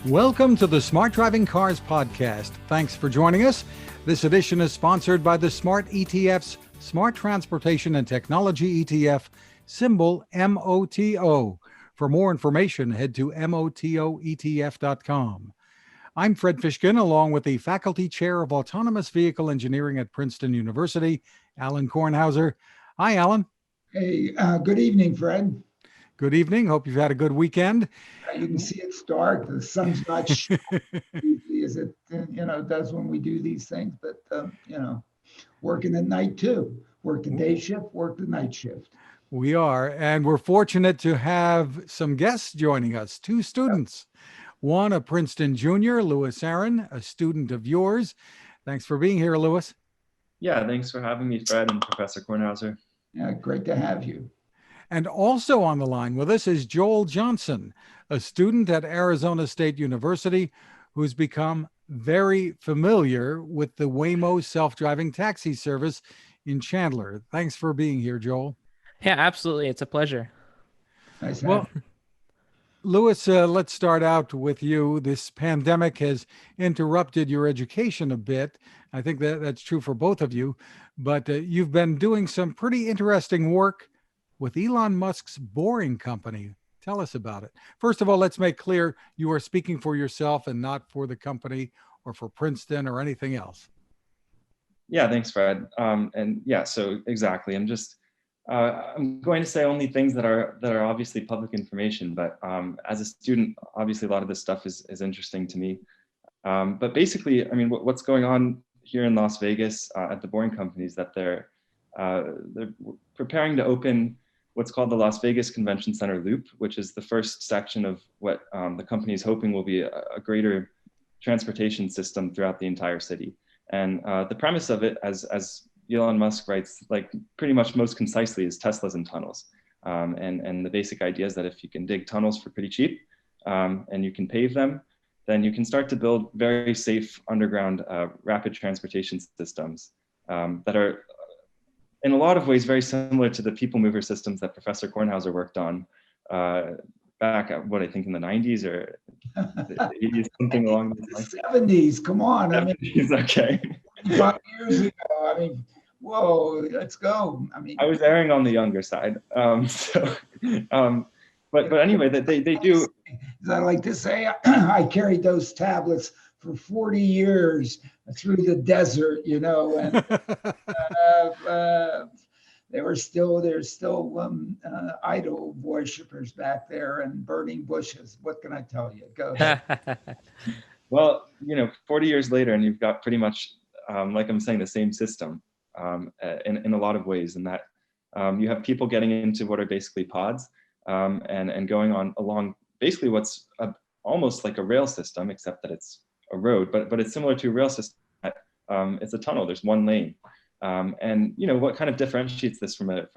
Welcome to the Smart Driving Cars podcast. Thanks for joining us. This edition is sponsored by the Smart ETF's Smart Transportation and Technology ETF, symbol MOTO. For more information, head to motoetf.com. I'm Fred Fishkin, along with the Faculty Chair of Autonomous Vehicle Engineering at Princeton University, Alain Kornhauser. Hi, Alain. Hey, good evening, Fred. Good evening. Hope you've had a good weekend. You can see it's dark. The sun's not shining as it does when we do these things. But working at night too. Work the day shift, work the night shift. We are, and we're fortunate to have some guests joining us. Two students. One, a Princeton junior, Louis Aaron, a student of yours. Thanks for being here, Louis. Yeah, thanks for having me, Fred and Professor Kornhauser. Yeah, great to have you. And also on the line with us is Joel Johnson, a student at Arizona State University who's become very familiar with the Waymo self-driving taxi service in Chandler. Thanks for being here, Joel. Yeah, absolutely. It's a pleasure. Nice. Well, Louis, let's start out with you. This pandemic has interrupted your education a bit. I think that's true for both of you, but you've been doing some pretty interesting work with Elon Musk's Boring Company. Tell us about it. First of all, let's make clear you are speaking for yourself and not for the company or for Princeton or anything else. Yeah, thanks, Fred. And yeah, so exactly. I'm going to say only things that are obviously public information, but as a student, obviously a lot of this stuff is interesting to me. But basically, I mean, what's going on here in Las Vegas at the Boring Company is that they're preparing to open what's called the Las Vegas Convention Center Loop, which is the first section of what the company is hoping will be a greater transportation system throughout the entire city. And the premise of it, as Elon Musk writes, like pretty much most concisely, is Teslas and tunnels. And the basic idea is that if you can dig tunnels for pretty cheap and you can pave them, then you can start to build very safe underground rapid transportation systems that are in a lot of ways very similar to the people mover systems that Professor Kornhauser worked on back at what I think in the 90s or the 80s, something along those lines. 70s, come on. 70s, okay. 5 years ago, I mean, whoa, let's go. I mean, I was erring on the younger side. But anyway, they do. As I like to say, I carried those tablets for 40 years through the desert, and there's still idol worshippers back there and burning bushes. What can I tell you? Go ahead. Well, 40 years later, and you've got pretty much, like I'm saying, the same system in a lot of ways, in that you have people getting into what are basically pods and going on along basically what's almost like a rail system, except that it's a road, but it's similar to a rail system. It's a tunnel. There's one lane, and what kind of differentiates this from a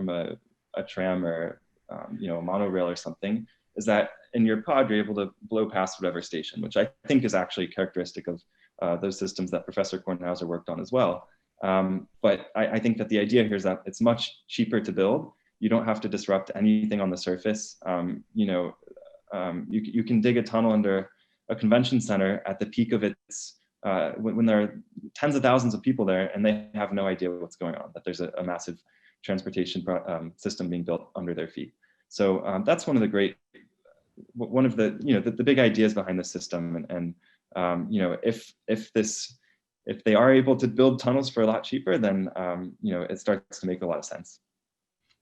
tram or a monorail or something is that in your pod you're able to blow past whatever station, which I think is actually characteristic of those systems that Professor Kornhauser worked on as well. But I think that the idea here is that it's much cheaper to build. You don't have to disrupt anything on the surface. You can dig a tunnel under a convention center at the peak of its, when there are tens of thousands of people there and they have no idea what's going on, that there's a massive transportation system being built under their feet. So that's one of the the big ideas behind this system. And if they are able to build tunnels for a lot cheaper, then it starts to make a lot of sense.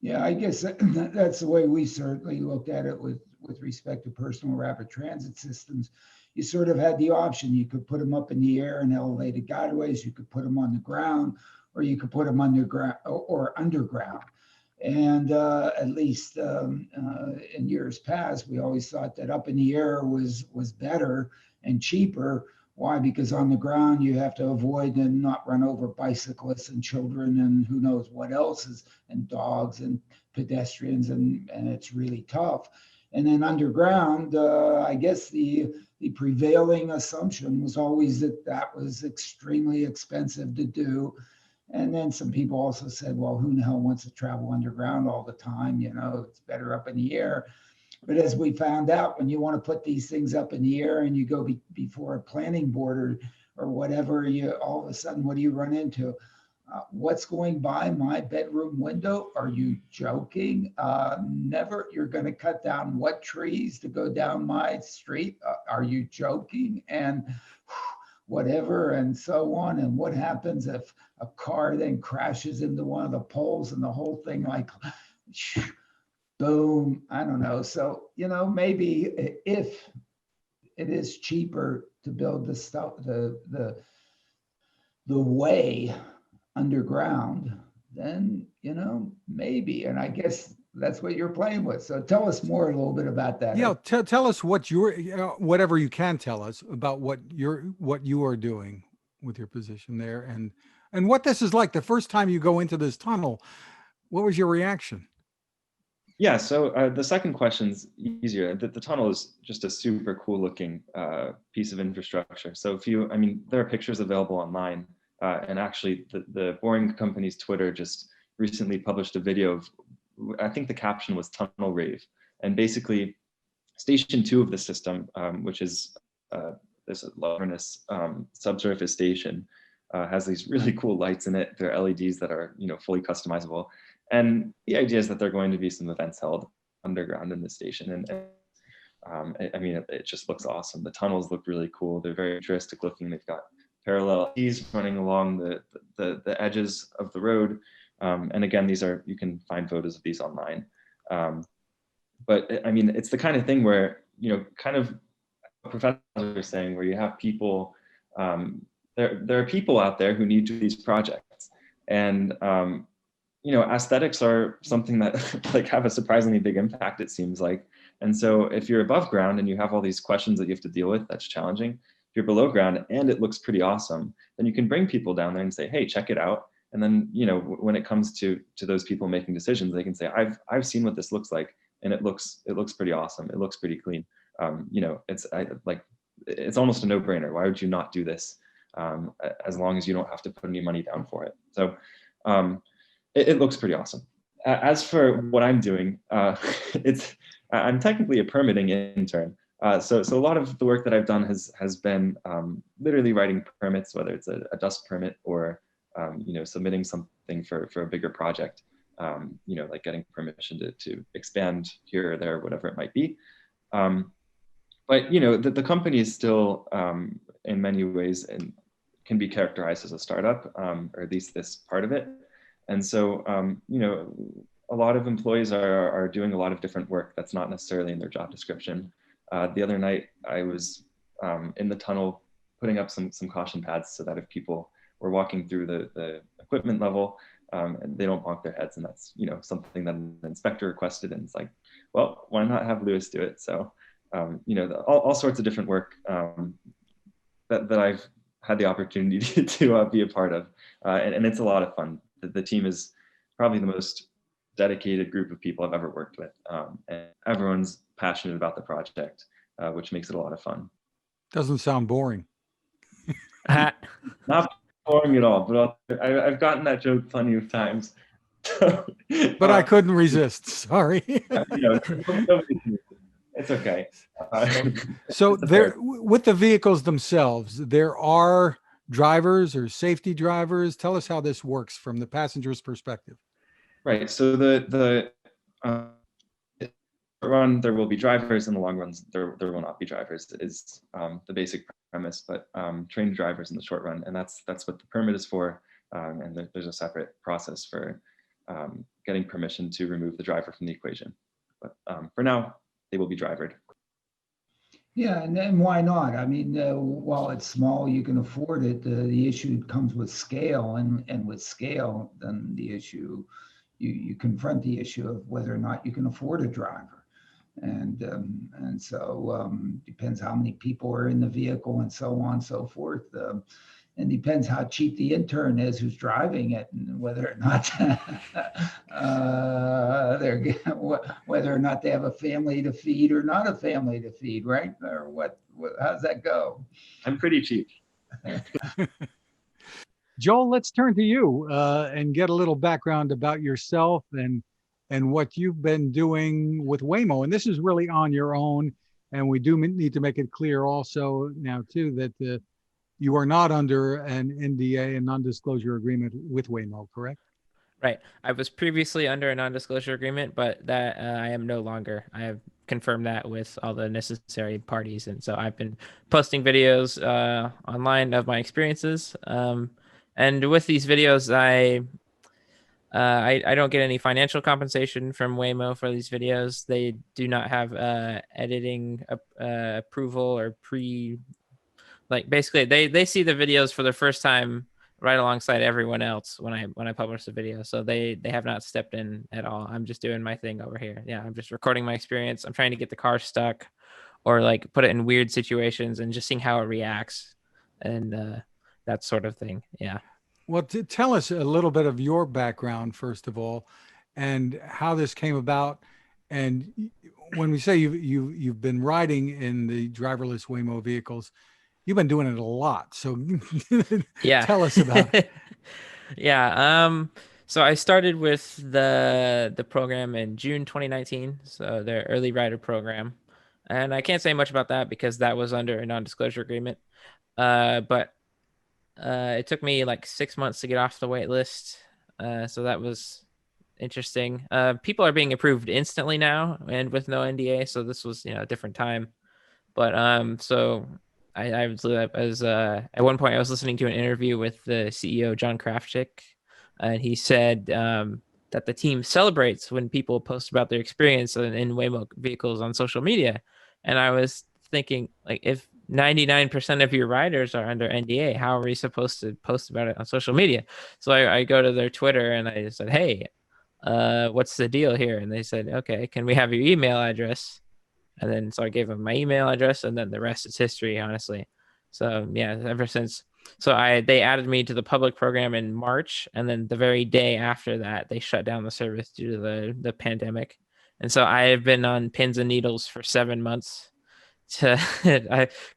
Yeah, I guess that's the way we certainly looked at it with respect to personal rapid transit systems. You sort of had the option. You could put them up in the air in elevated guideways, you could put them on the ground, or you could put them underground. And at least in years past, we always thought that up in the air was better and cheaper. Why? Because on the ground, you have to avoid and not run over bicyclists and children and who knows what else and dogs and pedestrians, and it's really tough. And then underground, I guess the prevailing assumption was always that was extremely expensive to do. And then some people also said, well, who the hell wants to travel underground all the time? It's better up in the air. But as we found out, when you want to put these things up in the air and you go before a planning board or whatever, you all of a sudden, what do you run into? What's going by my bedroom window? Are you joking? Never. You're going to cut down what trees to go down my street? Are you joking? And whatever, and so on. And what happens if a car then crashes into one of the poles and the whole thing like boom? I don't know. So, maybe if it is cheaper to build the stuff, the way underground, then, maybe. And I guess that's what you're playing with. So tell us more a little bit about that. Yeah, tell us what whatever you can tell us about what you are doing with your position there, and what this is like. The first time you go into this tunnel, what was your reaction? Yeah, so the second question's easier. The tunnel is just a super cool looking piece of infrastructure. So there are pictures available online, and actually the Boring Company's Twitter just recently published a video of, I think the caption was "Tunnel Rave," and basically station 2 of the system, which is this Loverness subsurface station, has these really cool lights in it. They're LEDs that are fully customizable, and the idea is that there are going to be some events held underground in the station, and it just looks awesome. The tunnels look really cool. They're very futuristic looking. They've got parallel LEDs running along the edges of the road. And again, you can find photos of these online. But it's the kind of thing where, kind of what professors are saying, where you have people, there are people out there who need to do these projects. And, aesthetics are something that have a surprisingly big impact, it seems like. And so if you're above ground and you have all these questions that you have to deal with, that's challenging. If you're below ground and it looks pretty awesome, then you can bring people down there and say, hey, check it out. And then, when it comes to those people making decisions, they can say, I've seen what this looks like, and it looks pretty awesome. It looks pretty clean. It's almost a no-brainer. Why would you not do this? As long as you don't have to put any money down for it. So it looks pretty awesome. As for what I'm doing, I'm technically a permitting intern. So a lot of the work that I've done has been literally writing permits, whether it's a dust permit or submitting something for a bigger project, like getting permission to expand here or there, whatever it might be. But the company is still, in many ways, and can be characterized as a startup, or at least this part of it. And so, a lot of employees are doing a lot of different work that's not necessarily in their job description. The other night, I was in the tunnel putting up some caution pads so that if people were walking through the equipment level, and they don't bonk their heads, and that's something that an inspector requested, and it's like, well, why not have Lewis do it? So all sorts of different work that I've had the opportunity to be a part of, and it's a lot of fun. The team is probably the most dedicated group of people I've ever worked with, and everyone's passionate about the project, which makes it a lot of fun. Doesn't sound boring. Not boring at all, but I've gotten that joke plenty of times. But I couldn't resist. Sorry. It's okay. So there, with the vehicles themselves, there are drivers or safety drivers. Tell us how this works from the passenger's perspective. Right. So the run, there will be drivers. In the long runs, there will not be drivers, is the basic premise, but trained drivers in the short run. And that's what the permit is for. And there's a separate process for getting permission to remove the driver from the equation. But for now, they will be drivered. Yeah, and then why not? While it's small, you can afford it. The issue comes with scale, and with scale, then the issue, you confront the issue of whether or not you can afford a driver. And so depends how many people are in the vehicle and so on and so forth. And depends how cheap the intern is who's driving it, and whether or not whether or not they have a family to feed or not a family to feed, right? Or what how's that go? I'm pretty cheap. Joel, let's turn to you and get a little background about yourself and and what you've been doing with Waymo. And this is really on your own. And we do need to make it clear also now too that you are not under an NDA, a non-disclosure agreement with Waymo, correct? Right. I was previously under a non-disclosure agreement, but that I am no longer. I have confirmed that with all the necessary parties, and so I've been posting videos online of my experiences. And with these videos, I don't get any financial compensation from Waymo for these videos. They do not have editing approval or like basically they see the videos for the first time right alongside everyone else when I publish the video. So they have not stepped in at all. I'm just doing my thing over here. Yeah, I'm just recording my experience. I'm trying to get the car stuck or like put it in weird situations and just seeing how it reacts and that sort of thing. Yeah. Well, tell us a little bit of your background, first of all, and how this came about. And when we say you've been riding in the driverless Waymo vehicles, you've been doing it a lot. So Yeah. tell us about it. Yeah. So I started with the program in June 2019, so the early rider program. And I can't say much about that because that was under a non-disclosure agreement. But it took me like 6 months to get off the wait list. So that was interesting. People are being approved instantly now and with no NDA. So this was, a different time. But so I was at one point I was listening to an interview with the CEO John Krafchick, and he said that the team celebrates when people post about their experience in Waymo vehicles on social media. And I was thinking, like, if 99% of your riders are under NDA, how are we supposed to post about it on social media? So I go to their Twitter and I said, hey, what's the deal here? And they said, okay, can we have your email address? And then so I gave them my email address, and then the rest is history, honestly. So yeah, ever since. So they added me to the public program in March, and then the very day after that, they shut down the service due to the pandemic. And so I have been on pins and needles for 7 months to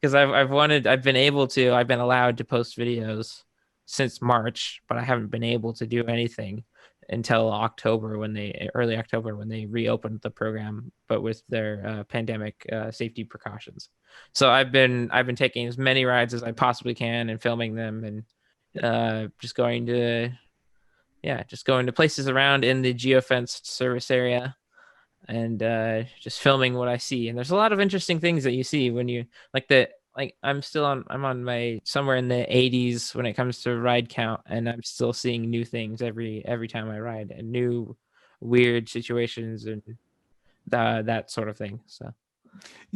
because I've been allowed to post videos since March, but I haven't been able to do anything until early October when they reopened the program, but with their pandemic safety precautions. So I've been taking as many rides as I possibly can and filming them, and just going to places around in the geofenced service area, and just filming what I see. And there's a lot of interesting things that you see when you I'm on my somewhere in the 80s when it comes to ride count, and I'm still seeing new things every time I ride, and new weird situations and that sort of thing. So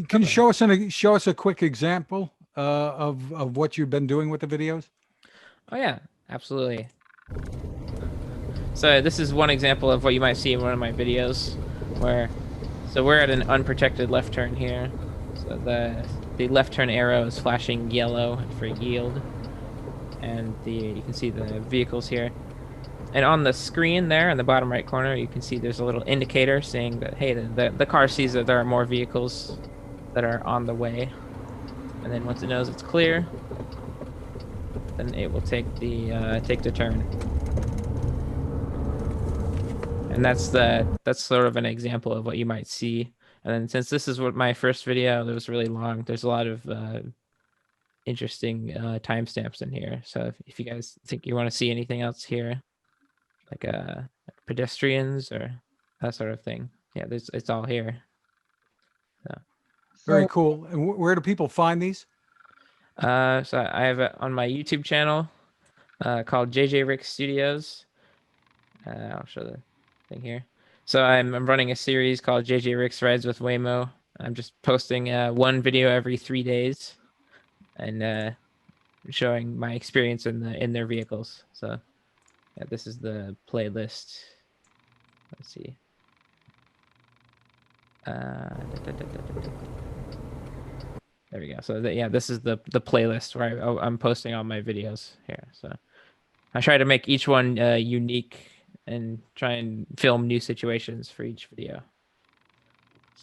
Can you show us a quick example of what you've been doing with the videos? oh yeah, absolutely. So this is one example of what you might see in one of my videos so we're at an unprotected left turn here. So the left turn arrow is flashing yellow for yield, and you can see the vehicles here. And on the screen there in the bottom right corner, you can see there's a little indicator saying that, hey, the car sees that there are more vehicles that are on the way. And then once it knows it's clear, then it will take the turn. And that's sort of an example of what you might see. And then since this is my first video, that was really long, there's a lot of interesting timestamps in here. So if you guys think you want to see anything else here, like pedestrians or that sort of thing, yeah, it's all here. So. Very cool. And where do people find these? So I have it on my YouTube channel called JJ Rick Studios. I'll show the thing here. So I'm running a series called JJ Rick's Rides with Waymo. I'm just posting one video every 3 days, and showing my experience in their vehicles. So yeah, this is the playlist. Let's see. There we go. So this is the playlist where I'm posting all my videos here. So I try to make each one unique and try and film new situations for each video.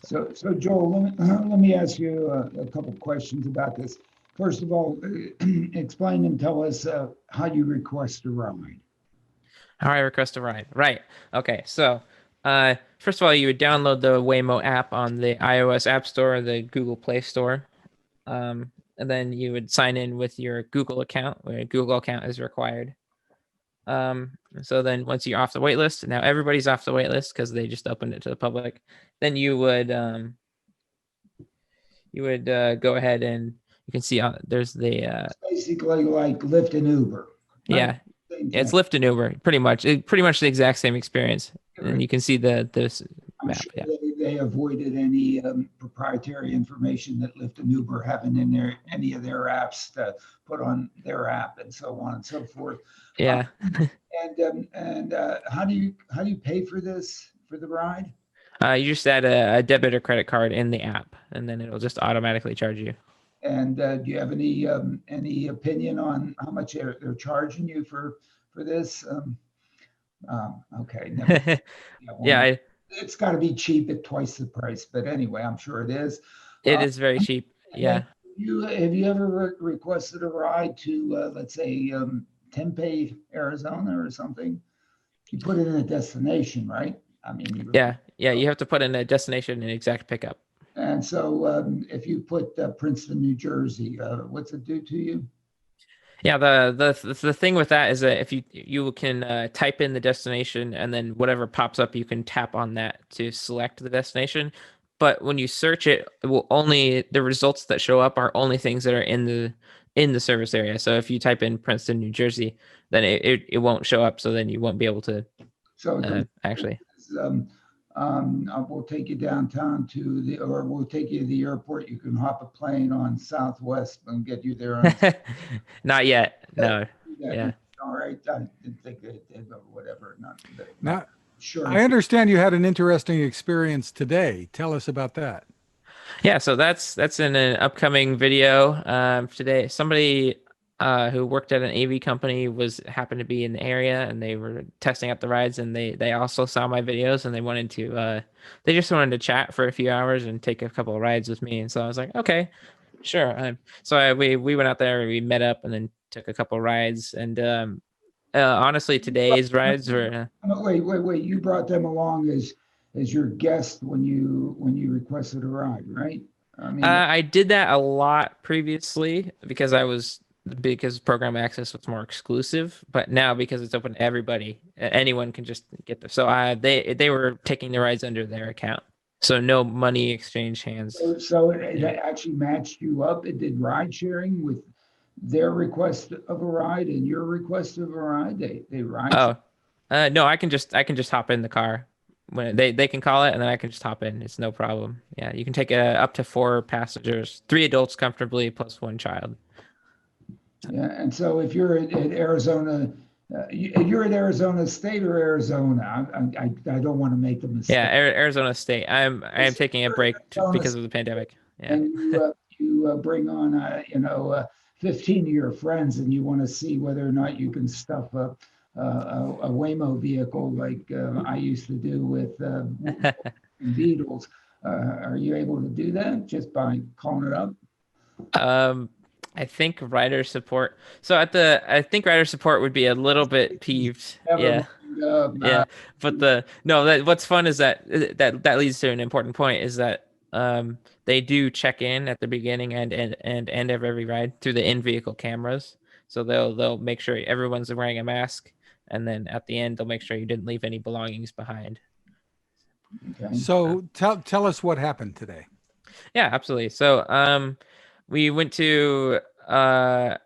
So Joel, let me ask you a couple questions about this. First of all, explain and tell us how you request a ride. How I request a ride. Right. Okay. So First of all, you would download the Waymo app on the iOS App Store or the Google Play Store. And then you would sign in with your Google account, where a Google account is required. So then once you're off the wait list, now everybody's off the wait list because they just opened it to the public. Then you would go ahead and you can see there's the It's basically like Lyft and Uber. right? yeah, Same it's thing. Lyft and Uber, pretty much the exact same experience. And you can see this I'm map. sure Yeah. they avoided any proprietary information that Lyft and Uber haven't in any of their apps to put on their app and so on and so forth. Yeah. And how do you pay for this, for the ride? You just add a debit or credit card in the app, and then it'll just automatically charge you. And do you have any opinion on how much they're charging you for this? Okay, never. Yeah, It's got to be cheap at twice the price, but anyway, I'm sure it is. it is very cheap. And Yeah. have you ever requested a ride to let's say Tempe, Arizona, or something? You put it in a destination, right? I mean, Yeah. You have to put in a destination and exact pickup. And so if you put Princeton, New Jersey, what's it do to you? Yeah, the thing with that is that if you can type in the destination and then whatever pops up, you can tap on that to select the destination. But when you search it, the results that show up are only things that are in the service area. So if you type in Princeton, New Jersey, then it won't show up. So then you won't be able to So actually. We'll take you downtown or we'll take you to the airport. You can hop a plane on Southwest and get you there. Not yet. No. Yeah. All right. I didn't think it did, but whatever. Now, sure. I understand you had an interesting experience today. Tell us about that. Yeah, so that's in an upcoming video today. Somebody who worked at an AV company happened to be in the area, and they were testing out the rides, and they also saw my videos, and they just wanted to chat for a few hours and take a couple of rides with me. And so I was like, okay, sure. We went out there, we met up, and then took a couple of rides. And honestly, today's rides were. Wait! You brought them along as your guest when you requested a ride, right? I mean, I did that a lot previously because program access was more exclusive, but now because it's open to everybody, anyone can just get there. So they were taking the rides under their account, so no money exchange hands. So it actually matched you up. It did ride sharing with their request of a ride and your request of a ride. They ride. Oh, no, I can just hop in the car when they can call it, and then I can just hop in. It's no problem. Yeah, you can take up to 4 passengers, 3 adults comfortably plus 1 child. Yeah, and so if you're at Arizona, you're at Arizona State or Arizona. I don't want to make the mistake. Yeah, Arizona State. I am taking a break because of the pandemic. Yeah. And you bring on 15 of your friends, and you want to see whether or not you can stuff a Waymo vehicle like I used to do with Beatles. Are you able to do that just by calling it up? I think rider support. So I think rider support would be a little bit peeved. Yeah. But what's fun is that leads to an important point is that they do check in at the beginning and end of every ride through the in-vehicle cameras. So they'll make sure everyone's wearing a mask, and then at the end they'll make sure you didn't leave any belongings behind. Okay. So tell us what happened today. Yeah, absolutely. So we went to a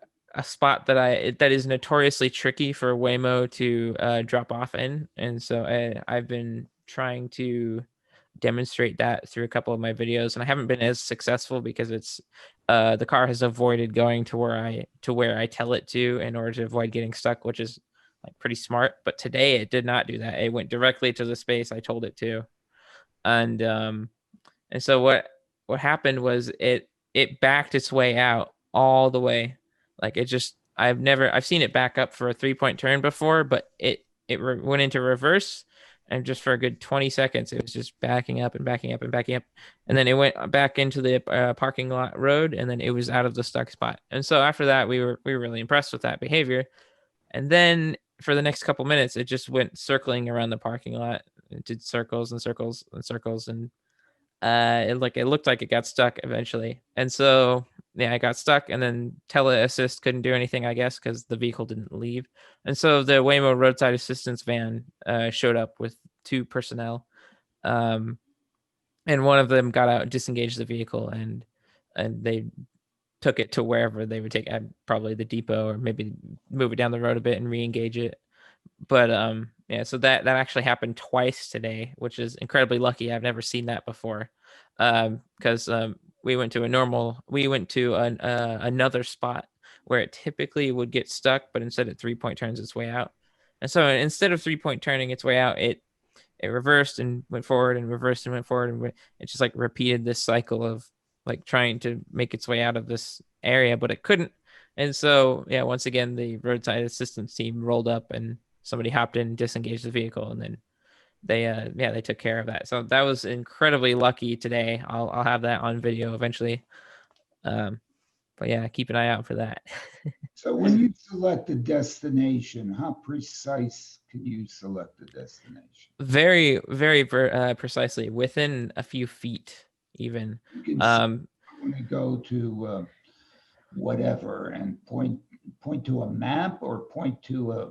spot that is notoriously tricky for Waymo to drop off in, and so I've been trying to demonstrate that through a couple of my videos, and I haven't been as successful because it's the car has avoided going to where I tell it to in order to avoid getting stuck, which is like pretty smart. But today it did not do that. It went directly to the space I told it to, and so what happened was it backed its way out all the way. Like I've seen it back up for a 3-point turn before, but it went into reverse, and just for a good 20 seconds it was just backing up and backing up and backing up, and then it went back into the parking lot road, and then it was out of the stuck spot. And so after that we were really impressed with that behavior. And then for the next couple minutes it just went circling around the parking lot it did circles and circles and circles, and it looked like it got stuck eventually. And so yeah, I got stuck, and then tele-assist couldn't do anything, I guess, because the vehicle didn't leave. And so the Waymo roadside assistance van showed up with 2 personnel, and one of them got out and disengaged the vehicle, and they took it to wherever they would take, probably the depot, or maybe move it down the road a bit and re-engage it. But yeah, so that actually happened twice today, which is incredibly lucky. I've never seen that before, because we went to another spot where it typically would get stuck, but instead it 3-point turns its way out. And so instead of 3-point turning its way out, it reversed and went forward, and reversed and went forward, and it just like repeated this cycle of like trying to make its way out of this area, but it couldn't. And so yeah, once again, the roadside assistance team rolled up, and somebody hopped in, disengaged the vehicle, and then they took care of that. So that was incredibly lucky today. I'll have that on video eventually. But yeah, keep an eye out for that. So when you select a destination, how precise can you select the destination? Very, very precisely, within a few feet even. You can say, I want to go to whatever, and point to a map, or point to a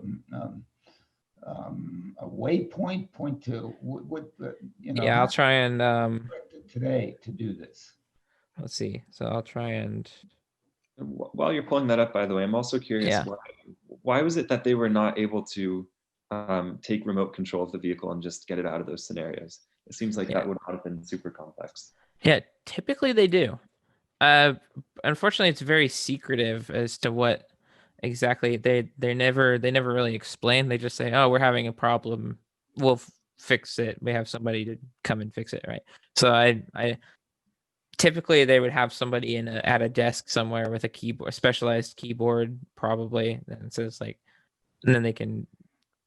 waypoint, point to what Yeah, I'll try and today to do this. let's see. So I'll try and While you're pulling that up, by the way, I'm also curious, Yeah. why was it that they were not able to take remote control of the vehicle and just get it out of those scenarios? It seems like that would not have been super complex. Yeah, typically they do. Unfortunately, it's very secretive as to what exactly they never really explain. They just say, "Oh, we're having a problem. We'll fix it. We have somebody to come and fix it." Right. So I typically they would have somebody at a desk somewhere with a keyboard, a specialized keyboard, probably. And so it's like, and then they can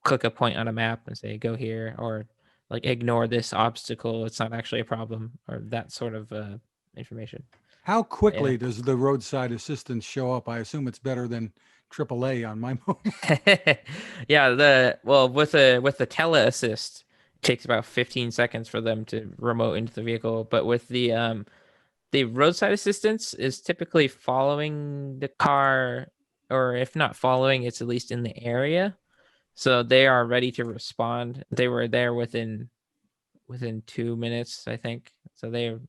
click a point on a map and say, "Go here," or like ignore this obstacle. It's not actually a problem, or that sort of information. How quickly does the roadside assistance show up? I assume it's better than AAA on my phone. Yeah, with the tele assist, it takes about 15 seconds for them to remote into the vehicle. But with the roadside assistance is typically following the car, or if not following, it's at least in the area. So they are ready to respond. They were there within 2 minutes, I think. So they were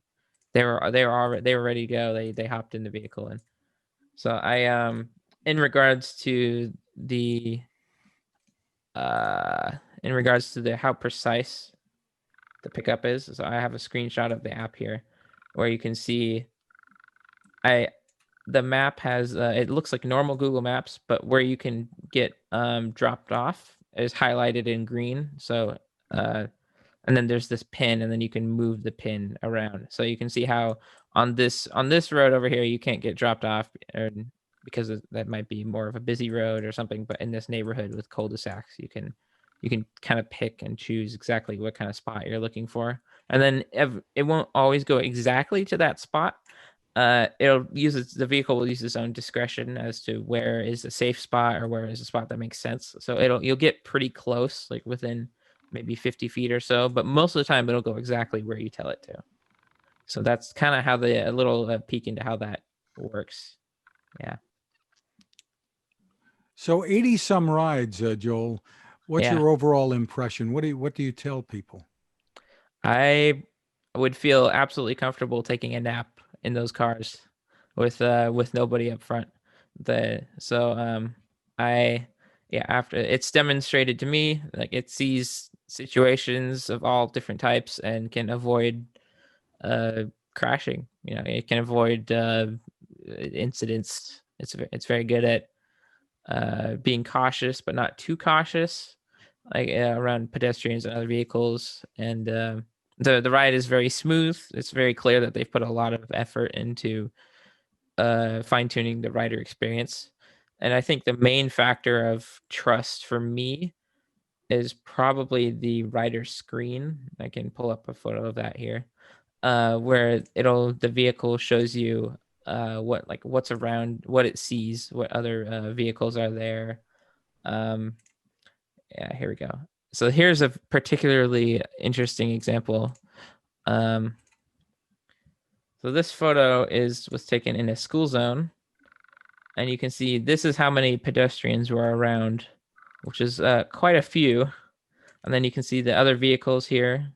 ready to go. They hopped in the vehicle, and so I in regards to the how precise the pickup is. So I have a screenshot of the app here where you can see the map has it looks like normal Google Maps, but where you can get dropped off is highlighted in green. So and then there's this pin, and then you can move the pin around. So you can see how on this road over here you can't get dropped off, because that might be more of a busy road or something. But in this neighborhood with cul-de-sacs, you can kind of pick and choose exactly what kind of spot you're looking for. And then it won't always go exactly to that spot. The vehicle will use its own discretion as to where is a safe spot or where is a spot that makes sense. So you'll get pretty close, like within maybe 50 feet or so, but most of the time it'll go exactly where you tell it to. So that's kind of how a little peek into how that works. Yeah. So 80 some rides, Joel. What's your overall impression? What do you tell people? I would feel absolutely comfortable taking a nap in those cars with nobody up front. After it's demonstrated to me, like it sees situations of all different types and can avoid crashing. It can avoid incidents. It's very good at being cautious, but not too cautious, like around pedestrians and other vehicles. And the ride is very smooth. It's very clear that they've put a lot of effort into fine-tuning the rider experience. And I think the main factor of trust for me is probably the rider screen. I can pull up a photo of that here, where the vehicle shows you what's around, what it sees, what other vehicles are there. Yeah, here we go. So here's a particularly interesting example. So this photo was taken in a school zone, and you can see this is how many pedestrians were around, which is quite a few. And then you can see the other vehicles here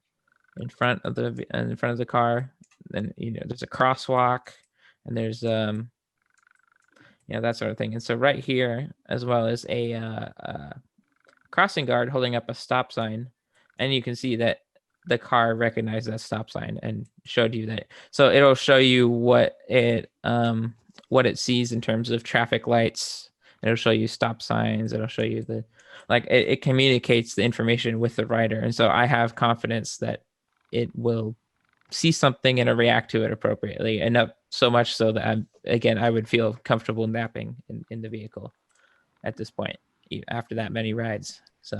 in front of the car. Then there's a crosswalk, and there's that sort of thing. And so right here as well is a crossing guard holding up a stop sign, and you can see that the car recognized that stop sign and showed you that. So it'll show you what it sees in terms of traffic lights. It'll show you stop signs. It'll show you it communicates the information with the rider. And so I have confidence that it will see something and react to it appropriately, enough so much so that I would feel comfortable napping in the vehicle at this point after that many rides. So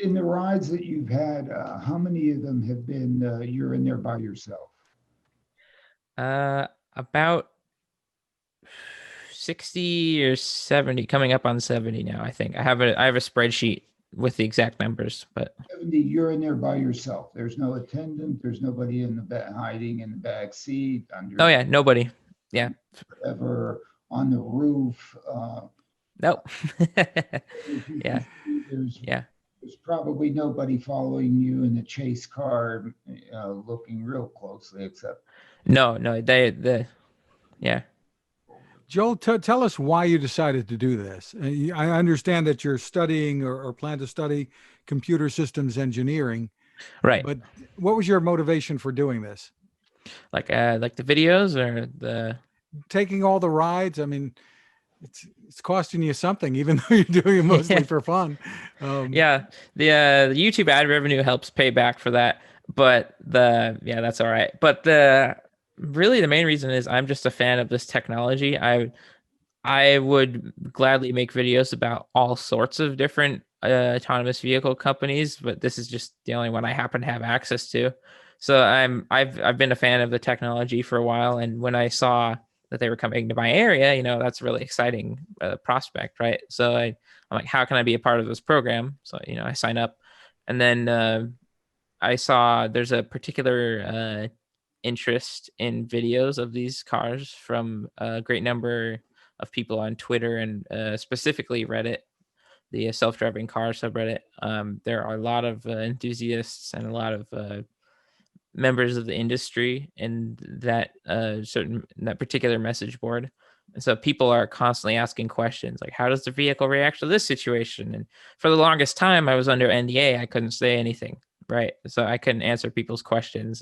in the rides that you've had, how many of them have been you're in there by yourself? About 60 or 70, coming up on 70 now. I think I have a spreadsheet with the exact numbers, but 70, you're in there by yourself. There's no attendant. There's nobody in the back hiding in the back seat. Oh yeah, nobody. Yeah. Ever on the roof. Nope. Yeah. There's probably nobody following you in the chase car, looking real closely, except. No, yeah. Joel, tell us why you decided to do this. I understand that you're studying or plan to study computer systems engineering. Right. But what was your motivation for doing this? Like the videos or the taking all the rides? I mean, it's costing you something, even though you're doing it mostly for fun. Yeah, the YouTube ad revenue helps pay back for that, but that's all right. But really the main reason is I'm just a fan of this technology. I would gladly make videos about all sorts of different autonomous vehicle companies, but this is just the only one I happen to have access to. So I've been a fan of the technology for a while, and when I saw that they were coming to my area, that's a really exciting prospect, right? So I'm like, how can I be a part of this program? So I sign up, and then I saw there's a particular interest in videos of these cars from a great number of people on Twitter and specifically Reddit, the self-driving car subreddit. There are a lot of enthusiasts and a lot of members of the industry in that particular message board. And so people are constantly asking questions like, how does the vehicle react to this situation? And for the longest time, I was under NDA. I couldn't say anything, right? So I couldn't answer people's questions.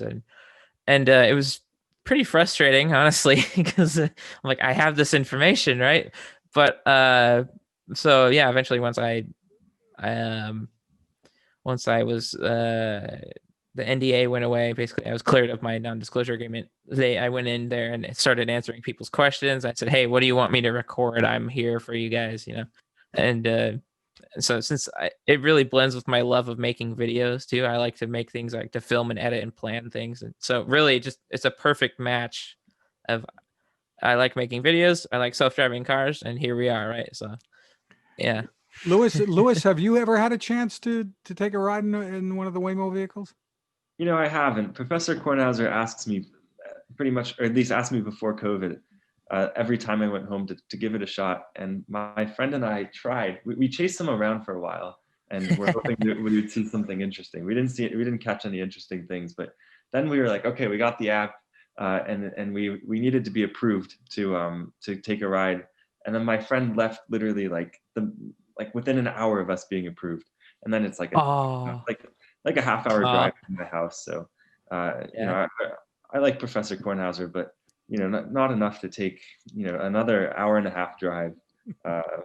And it was pretty frustrating, honestly, because I'm like, I have this information, right? But so yeah, eventually once I was the NDA went away. Basically, I was cleared of my non-disclosure agreement. I went in there and started answering people's questions. I said, "Hey, what do you want me to record? I'm here for you guys," And so since it really blends with my love of making videos too, I like to make things, like to film and edit and plan things. And so really, it's a perfect match of I like making videos, I like self-driving cars, and here we are, right? So, yeah. Louis, have you ever had a chance to take a ride in one of the Waymo vehicles? I haven't. Professor Kornhauser asks me pretty much, or at least asked me before COVID, every time I went home to give it a shot. And my friend and I tried. We chased him around for a while, and we're hoping that we would see something interesting. We didn't catch any interesting things, but then we were like, okay, we got the app, and we needed to be approved to take a ride. And then my friend left literally like within an hour of us being approved, and then it's like a half-hour drive from my house. So, I like Professor Kornhauser, but not enough to take another hour and a half drive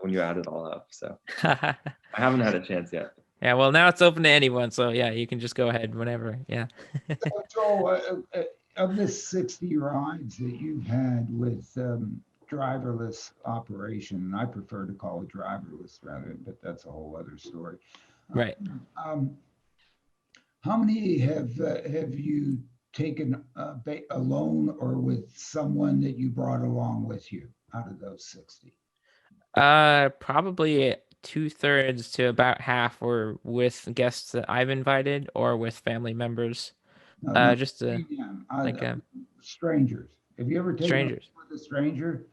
when you add it all up. So I haven't had a chance yet. Yeah, well, now it's open to anyone, so yeah, you can just go ahead whenever. Yeah. So, of the 60 rides that you've had with driverless operation, and I prefer to call it driverless but that's a whole other story. Right. How many have you taken alone or with someone that you brought along with you out of those 60? Probably 2/3 to about half were with guests that I've invited or with family members. No, no, Just yeah, like strangers. Have you ever taken a strangers. with a stranger?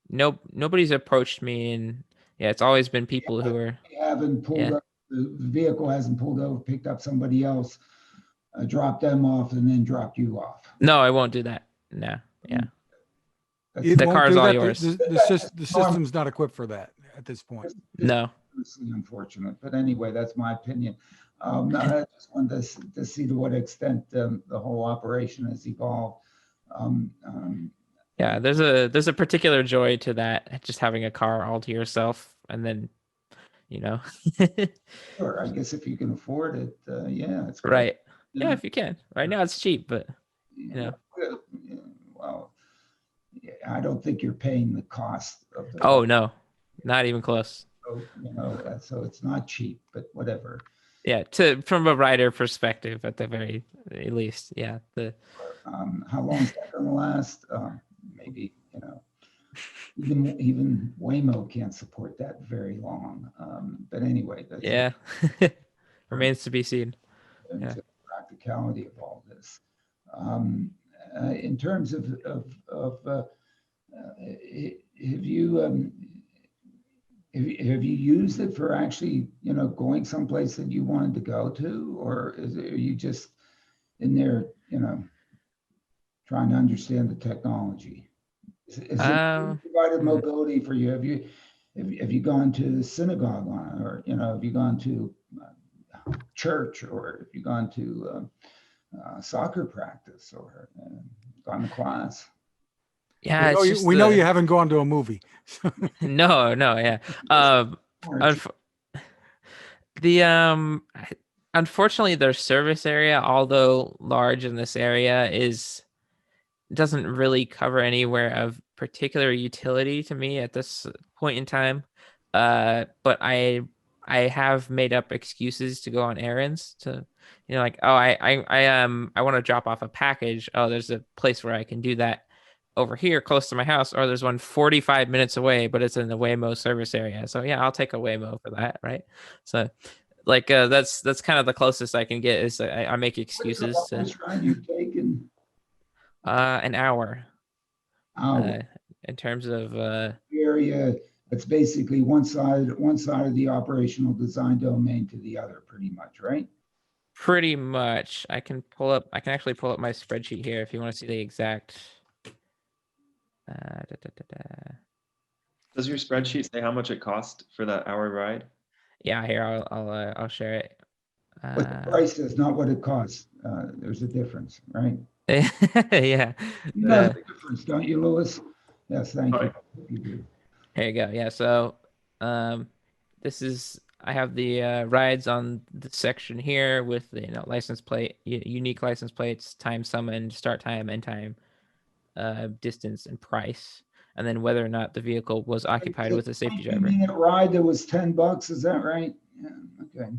Nope, nobody's approached me, and yeah, it's always been people who are You haven't pulled yeah. up, the vehicle hasn't pulled over, picked up somebody else, dropped them off, and then dropped you off. No, I won't do that. No, yeah. It The won't car is do all that. yours. The system's not equipped for that at this point. No. It's unfortunate, but anyway, that's my opinion. No, I just wanted to see to what extent the whole operation has evolved. Yeah, there's a particular joy to that, just having a car all to yourself, and then, you know. Sure, I guess if you can afford it, yeah, it's great. Right. Yeah, if you can. Right now it's cheap, but you know. Well, yeah, I don't think you're paying the cost of the. Oh no, not even close. So, so it's not cheap, but whatever. Yeah, from a rider perspective, at the very least, yeah. How long is that going to last? Maybe, even Waymo can't support that very long. But anyway, that's yeah, remains to be seen. into the practicality of all this. In terms of have you used it for actually, going someplace that you wanted to go to, or are you just in there, trying to understand the technology? Is it provided mobility for you? Have you gone to the synagogue on it, or have you gone to church, or have you gone to soccer practice, or gone to class? Yeah, we know you haven't gone to a movie. No, yeah. Unfortunately, their service area, although large in this area, doesn't really cover anywhere of particular utility to me at this point in time. But I have made up excuses to go on errands to, like, oh, I want to drop off a package. Oh, there's a place where I can do that over here close to my house, or there's one 45 minutes away, but it's in the Waymo service area. So yeah, I'll take a Waymo for that, right? So like that's kind of the closest I can get is I make excuses. How much ride you taken? An hour. Oh. In terms of area, it's basically one side of the operational design domain to the other, pretty much, right? Pretty much. I can actually pull up my spreadsheet here if you want to see the exact. Does your spreadsheet say how much it cost for that hour ride? Yeah, here I'll share it. What the price is, not what it costs. There's a difference, right? Yeah. You know the difference, don't you, Lewis? Yes, thank you. You do. Here you go. Yeah. So, I have the rides on the section here with the license plate, unique license plates, time summoned, start time, end time, distance, and price, and then whether or not the vehicle was occupied with a safety driver. Ride that was $10. Is that right? Yeah. Okay.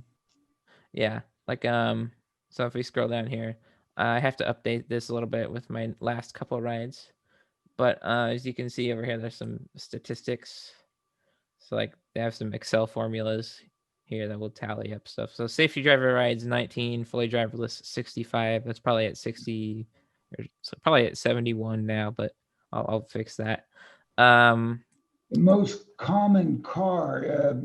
Yeah. Like so if we scroll down here, I have to update this a little bit with my last couple rides, but as you can see over here, there's some statistics. So like they have some Excel formulas here that will tally up stuff. So safety driver rides 19, fully driverless 65. That's probably at 60, or so probably at 71 now, but I'll fix that. The most common car.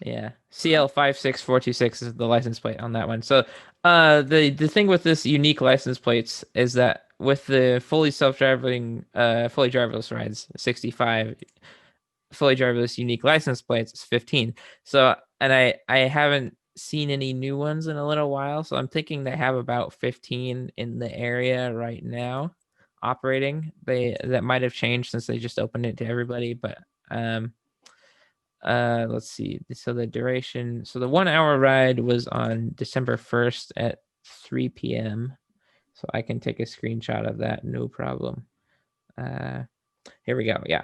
Yeah, CL56426 is the license plate on that one. So the thing with this unique license plates is that with the fully self-driving, fully driverless rides 65, fully driverless unique license plates is 15. So, and I haven't seen any new ones in a little while, so I'm thinking they have about 15 in the area right now operating. That might have changed since they just opened it to everybody, but let's see. So the duration, so the 1 hour ride was on December 1st at 3 p.m. So I can take a screenshot of that, no problem. Here we go. Yeah.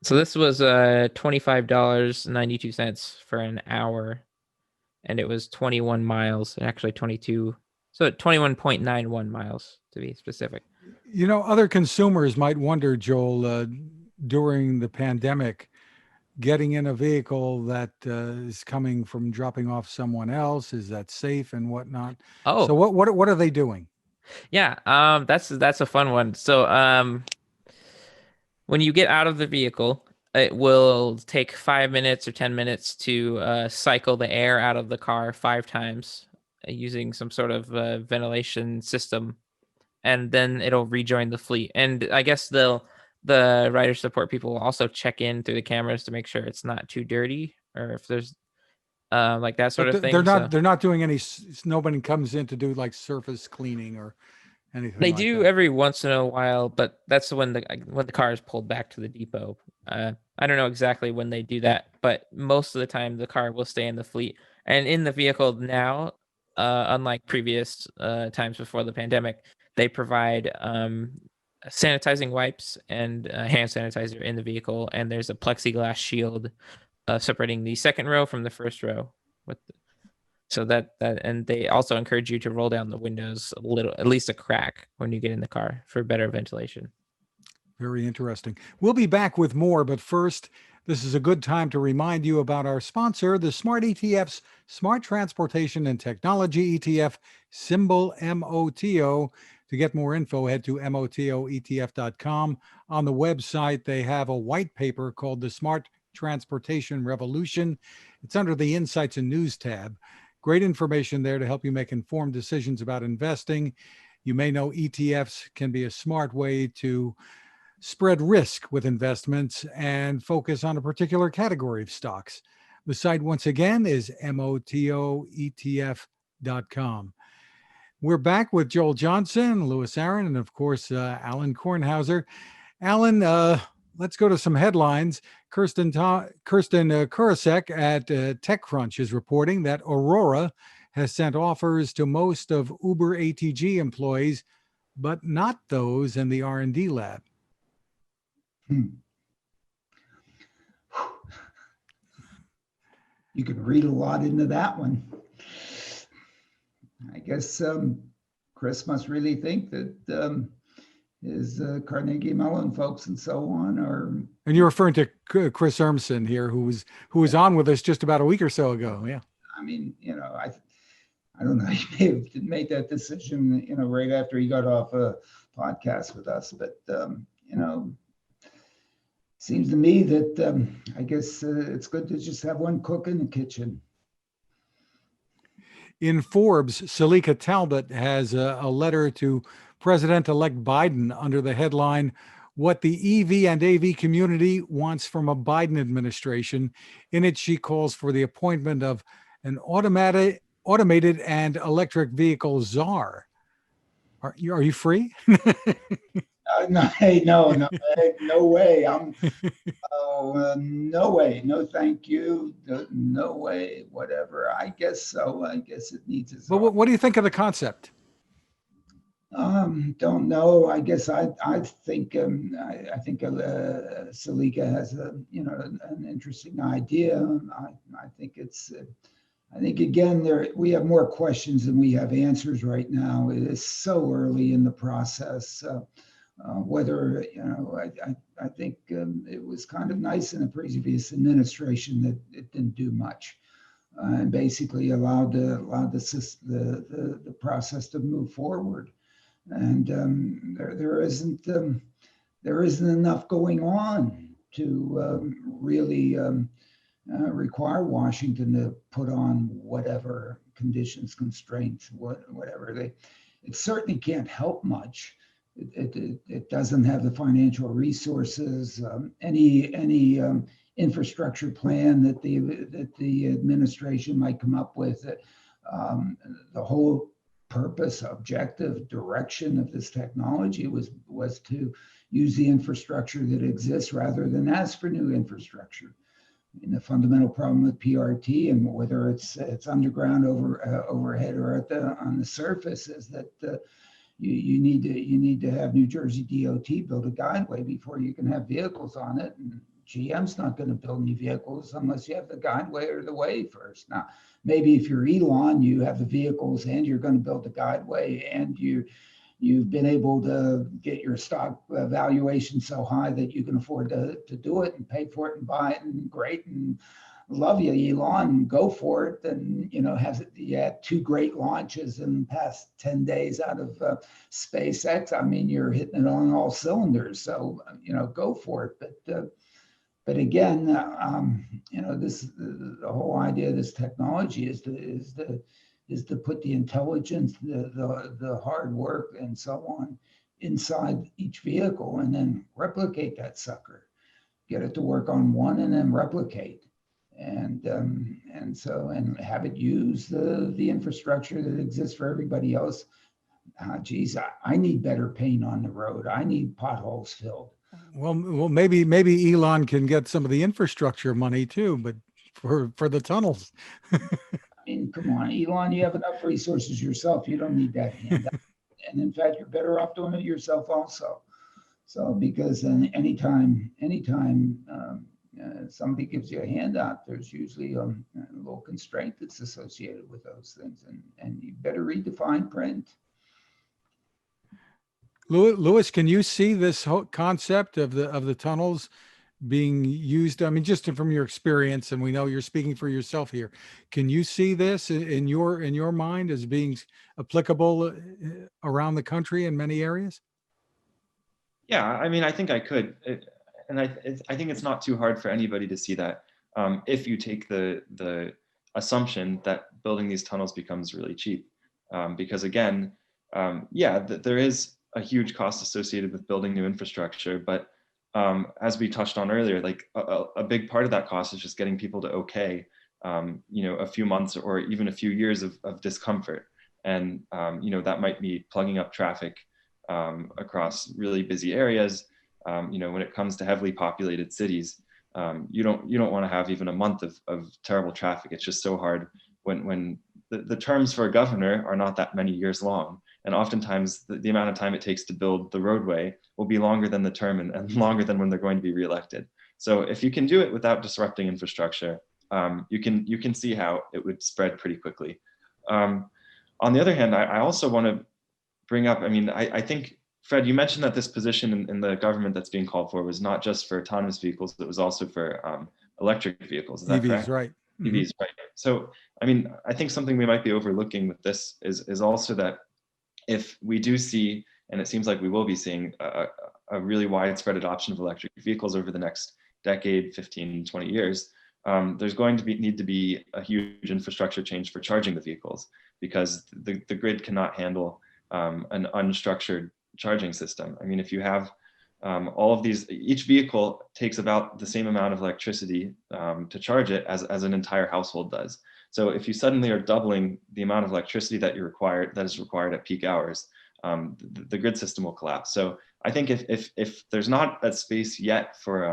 So this was $25.92 for an hour, and it was 21 miles, actually 22. So 21.91 miles to be specific. Other consumers might wonder, Joel, during the pandemic, getting in a vehicle that is coming from dropping off someone else? Is that safe and whatnot? Oh, So what are they doing? yeah. That's a fun one. So, when you get out of the vehicle, it will take 5 minutes or 10 minutes to cycle the air out of the car 5 times using some sort of ventilation system, and then it'll rejoin the fleet. And I guess the rider support people will also check in through the cameras to make sure it's not too dirty or if there's like that sort But of they're thing. So not doing any. Nobody comes in to do like surface cleaning or anything they like do that. every once in a while, but that's when the car is pulled back to the depot. I don't know exactly when they do that, but most of the time the car will stay in the fleet and in the vehicle now. Unlike previous times before the pandemic, they provide sanitizing wipes and hand sanitizer in the vehicle, and there's a plexiglass shield separating the second row from the first row. With so and they also encourage you to roll down the windows a little, at least a crack, when you get in the car for better ventilation. Very interesting. We'll be back with more, but first, this is a good time to remind you about our sponsor, the Smart ETF's Smart Transportation and Technology ETF, symbol MOTO. To get more info, head to motoetf.com. On the website, they have a white paper called The Smart Transportation Revolution. It's under the Insights and News tab. Great information there to help you make informed decisions about investing. You may know ETFs can be a smart way to spread risk with investments and focus on a particular category of stocks. The site, once again, is motoetf.com. We're back with Joel Johnson, Louis Aaron, and of course, Alain Kornhauser. Alain, let's go to some headlines. Kirsten Kurasek at TechCrunch is reporting that Aurora has sent offers to most of Uber ATG employees, but not those in the R&D lab. You could read a lot into that one. I guess Chris must really think that his Carnegie Mellon folks and so on are. And you're referring to Chris Urmson here, who was on with us just about a week or so ago. Yeah. I mean, I don't know. He may have made that decision, right after he got off a podcast with us. But seems to me that I guess it's good to just have one cook in the kitchen. In Forbes, Salika Talbot has a letter to President-elect Biden under the headline, "What the EV and AV community wants from a Biden administration." In it, she calls for the appointment of an automated and electric vehicle czar. Are you free? No way. No way. No, thank you. No way. Whatever. I guess so. I guess it needs its. But what do you think of the concept? Don't know. I guess I think Salika has an interesting idea. I think it's. I think again we have more questions than we have answers right now. It is so early in the process. Whether I think it was kind of nice in the previous administration that it didn't do much, and basically allowed the process to move forward. And there isn't enough going on to really require Washington to put on whatever conditions, constraints, whatever they. It certainly can't help much. It doesn't have the financial resources, any infrastructure plan that the administration might come up with. The whole purpose, objective, direction of this technology was to use the infrastructure that exists rather than ask for new infrastructure. I mean, the fundamental problem with PRT, and whether it's underground, overhead, or on the surface, is that you need to have New Jersey DOT build a guideway before you can have vehicles on it. And GM's not going to build any vehicles unless you have the guideway or the way first. Now, maybe if you're Elon, you have the vehicles and you're going to build the guideway and you you've been able to get your stock valuation so high that you can afford to do it and pay for it and buy it, and great, and love you, Elon, go for it. And, you had 2 great launches in the past 10 days out of SpaceX. I mean, you're hitting it on all cylinders. So, go for it. But again, the whole idea of this technology is to put the intelligence, the hard work, and so on inside each vehicle, and then replicate that sucker, get it to work on one, and then replicate, and have it use the infrastructure that exists for everybody else. Geez, I need better paint on the road. I need potholes filled. Well, maybe Elon can get some of the infrastructure money too, but for the tunnels. I mean, come on, Elon, you have enough resources yourself. You don't need that handout. And in fact, you're better off doing it yourself also. So, because anytime somebody gives you a handout, there's usually a little constraint that's associated with those things, and you better read the fine print. Louis, can you see this whole concept of the tunnels being used? I mean, just from your experience, and we know you're speaking for yourself here. Can you see this in your mind as being applicable around the country in many areas? Yeah, I mean, I think I could, and I think it's not too hard for anybody to see that if you take the assumption that building these tunnels becomes really cheap, because again, there is a huge cost associated with building new infrastructure, but as we touched on earlier, like a big part of that cost is just getting people to a few months or even a few years of discomfort, and that might be plugging up traffic across really busy areas. When it comes to heavily populated cities, you don't want to have even a month of terrible traffic. It's just so hard when the terms for a governor are not that many years long. And oftentimes the amount of time it takes to build the roadway will be longer than the term and longer than when they're going to be reelected. So if you can do it without disrupting infrastructure, you can see how it would spread pretty quickly. On the other hand, I also want to bring up, I think, Fred, you mentioned that this position in the government that's being called for was not just for autonomous vehicles, it was also for electric vehicles. Is that EVs, correct? right. EVs, right. So, I think something we might be overlooking with this is also that if we do see, and it seems like we will be seeing a really widespread adoption of electric vehicles over the next decade, 15, 20 years, there's going to need to be a huge infrastructure change for charging the vehicles, because the grid cannot handle an unstructured charging system. If you have all of these, each vehicle takes about the same amount of electricity to charge it as an entire household does. So if you suddenly are doubling the amount of electricity that is required at peak hours, the grid system will collapse. So I think if there's not a space yet for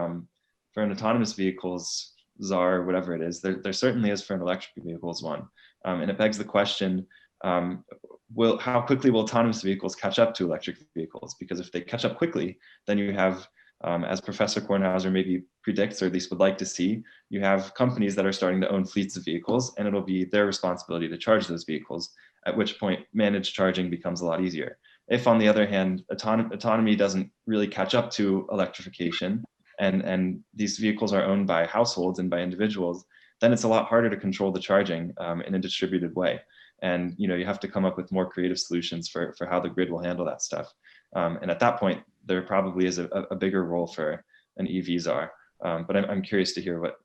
an autonomous vehicles czar, whatever it is, there certainly is for an electric vehicles one. And it begs the question, how quickly will autonomous vehicles catch up to electric vehicles? Because if they catch up quickly, then you have, as Professor Kornhauser maybe predicts, or at least would like to see, you have companies that are starting to own fleets of vehicles, and it'll be their responsibility to charge those vehicles, at which point managed charging becomes a lot easier. If, on the other hand, autonomy doesn't really catch up to electrification, and these vehicles are owned by households and by individuals, then it's a lot harder to control the charging in a distributed way. And you have to come up with more creative solutions for how the grid will handle that stuff. And at that point, there probably is a bigger role for an EV czar. But I'm curious to hear what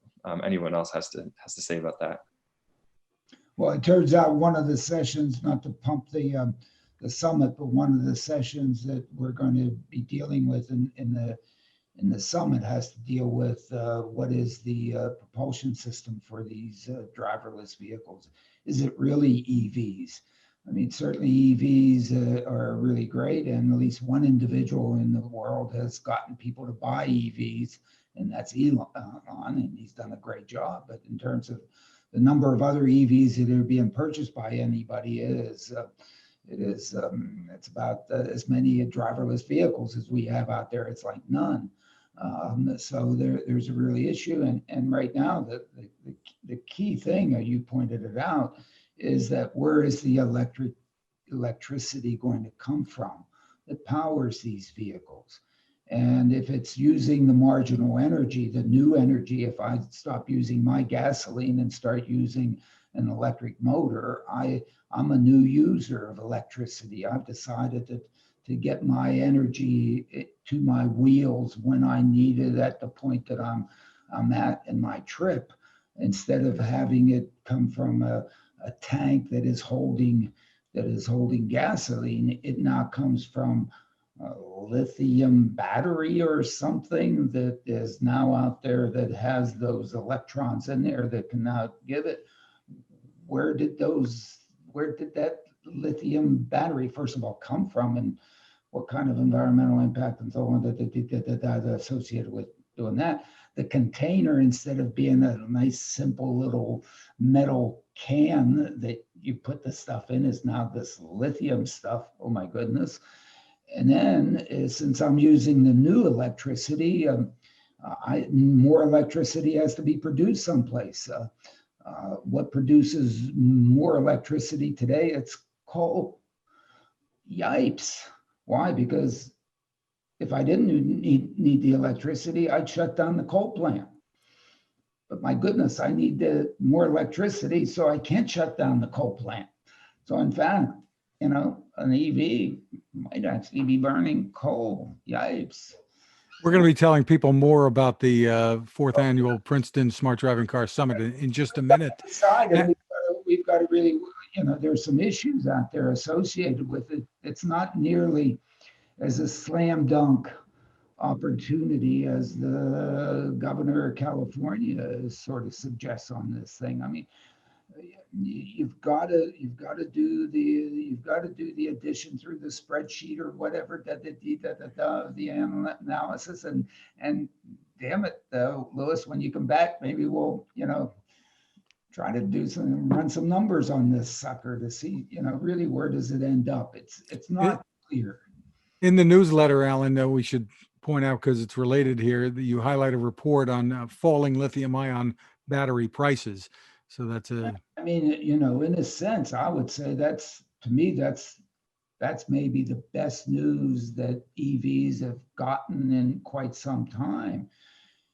anyone else has to say about that. Well, it turns out one of the sessions, not to pump the summit, but one of the sessions that we're going to be dealing with in the summit has to deal with what is the propulsion system for these driverless vehicles. Is it really EVs? Certainly EVs are really great, and at least one individual in the world has gotten people to buy EVs, and that's Elon, and he's done a great job. But in terms of the number of other EVs that are being purchased by anybody, it's about as many driverless vehicles as we have out there. It's like none. So there's a really issue, and right now the key thing, you pointed it out, is that where is the electricity going to come from? that powers these vehicles. And if it's using the marginal energy, the new energy, if I stop using my gasoline and start using an electric motor, I'm a new user of electricity. I've decided to get my energy to my wheels when I need it at the point that I'm at in my trip, instead of having it come from a tank that is holding gasoline. It now comes from a lithium battery or something that is now out there that has those electrons in there that can now give it. Where did that lithium battery, first of all, come from, and what kind of environmental impact and so on that associated with doing that? The container, instead of being a nice, simple little metal can that you put the stuff in, is now this lithium stuff. Oh my goodness. And then since I'm using the new electricity, more electricity has to be produced someplace. What produces more electricity today? It's coal. Yipes. Why? Because if I didn't need the electricity, I'd shut down the coal plant. But my goodness, I need more electricity, so I can't shut down the coal plant. So in fact, an EV might actually be burning coal. Yipes. We're going to be telling people more about the fourth annual Princeton Smart Driving Car Summit in just a minute. We've got to really, there's some issues out there associated with it. It's not nearly as a slam dunk opportunity as the governor of California sort of suggests on this thing. I mean, you've got to do the addition through the spreadsheet or whatever, the analysis, and damn it, Lewis, when you come back, maybe we'll try to run some numbers on this sucker to see really where does it end up. It's not clear. In the newsletter, Alan, we should point out, because it's related here, that you highlight a report on falling lithium-ion battery prices. So that's I mean, in a sense, I would say that's maybe the best news that EVs have gotten in quite some time.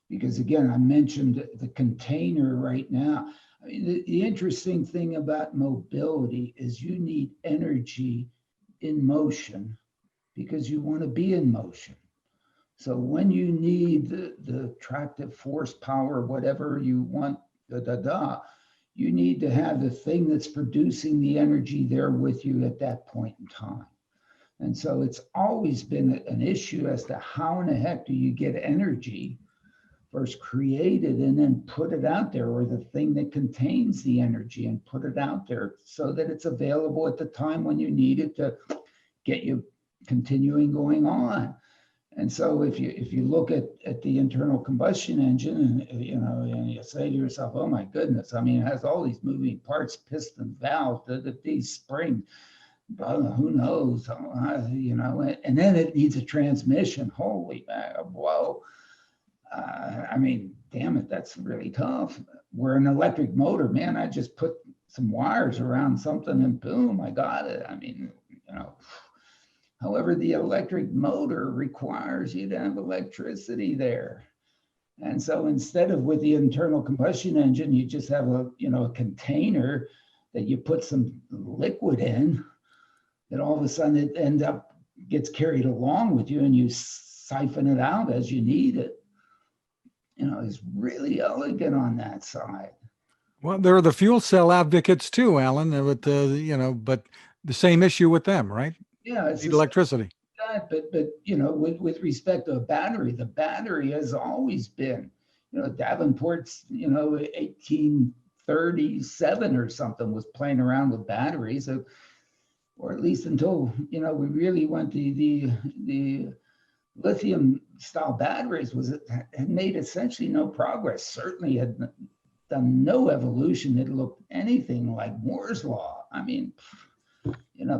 Because again, I mentioned the container right now. I mean, the interesting thing about mobility is you need energy in motion because you want to be in motion. So when you need the attractive force power, whatever you want, you need to have the thing that's producing the energy there with you at that point in time. And so it's always been an issue as to how in the heck do you get energy first created and then put it out there, or the thing that contains the energy and put it out there so that it's available at the time when you need it to get you continuing going on. And so if you look at the internal combustion engine, and you say to yourself, oh my goodness, I mean, it has all these moving parts, piston, valve, these springs, who knows, and then it needs a transmission. Holy whoa. I mean, damn it, that's really tough. Where an electric motor, man, I just put some wires around something and boom, I got it. I mean, However, the electric motor requires you to have electricity there. And so instead of with the internal combustion engine, you just have a container that you put some liquid in, that all of a sudden it gets carried along with you and you siphon it out as you need it. Is really elegant on that side. Well, there are the fuel cell advocates too, Alan, but the same issue with them, right? Yeah, it's electricity. But with respect to a battery, the battery has always been, Davenport's, 1837 or something was playing around with batteries, or at least until we really went the lithium style batteries had made essentially no progress. Certainly had done no evolution that looked anything like Moore's law. I mean,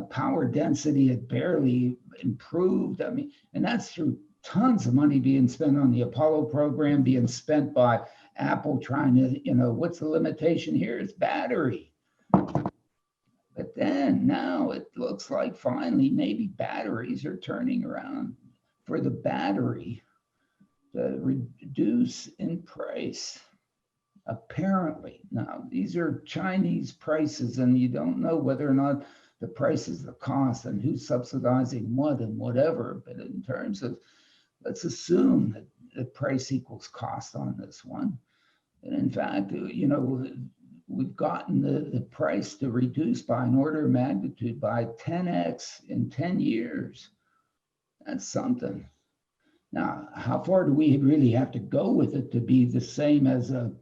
power density had barely improved. I mean, and that's through tons of money being spent on the Apollo program, being spent by Apple trying to, what's the limitation here? It's battery. But then And now it looks like finally maybe batteries are turning around for the battery to reduce in price. Apparently. Now, these are Chinese prices, and you don't know whether or not the price is the cost and who's subsidizing what and whatever. But in terms of, let's assume that the price equals cost on this one. And in fact, you know, we've gotten the price to reduce by an order of magnitude by 10x in 10 years. That's something. Now, how far do we really have to go with it to be the same as a